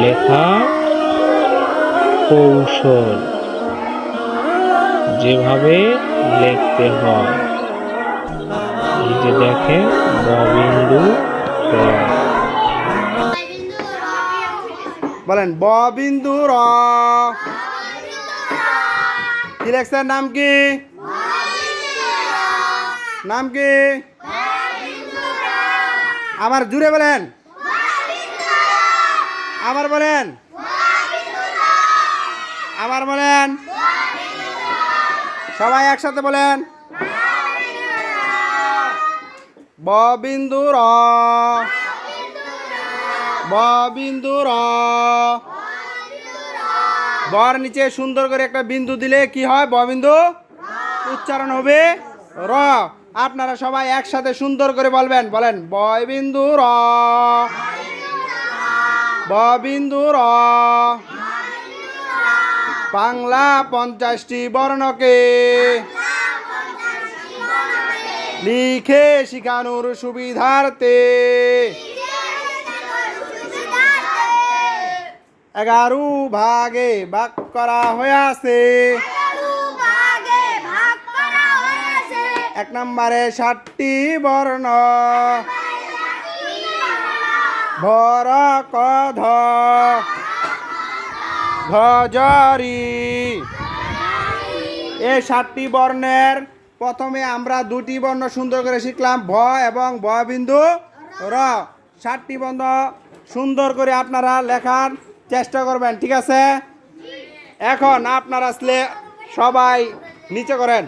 লেখা কৌশল, যেভাবে লিখতে হয়। এই যে দেখেন ব বিন্দু র। বলেন ব বিন্দু র। কি লেখছেন? নাম কি? নাম কি? আবার জুড়ে বলেন, আবার বলেন, আবার বলেন, সবাই একসাথে বলেন ব বিন্দু র। ব বিন্দু র। বর নিচে সুন্দর করে একটা বিন্দু দিলে কি হয়? ব বিন্দু উচ্চারণ হবে র। আপনারা সবাই একসাথে সুন্দর করে বলবেন, বলেন ব বিন্দু র। ব বিন্দু র। বাংলা 50টি বর্ণকে লিখে শিখানোর সুবিধার্থে 11 ভাগে ভাগ করা হয়েছে। 1 নম্বরে 7টি বর্ণ, ভর ক ধ ঘজরি। এই 7টি বর্ণের প্রথমে আমরা 2টি বর্ণ সুন্দর করে শিখলাম, ভ এবং ব বিন্দু র। 7টি বর্ণ সুন্দর করে আপনারা লেখার চেষ্টা করবেন, ঠিক আছে? এখন আপনারা সবাই নিচে করেন।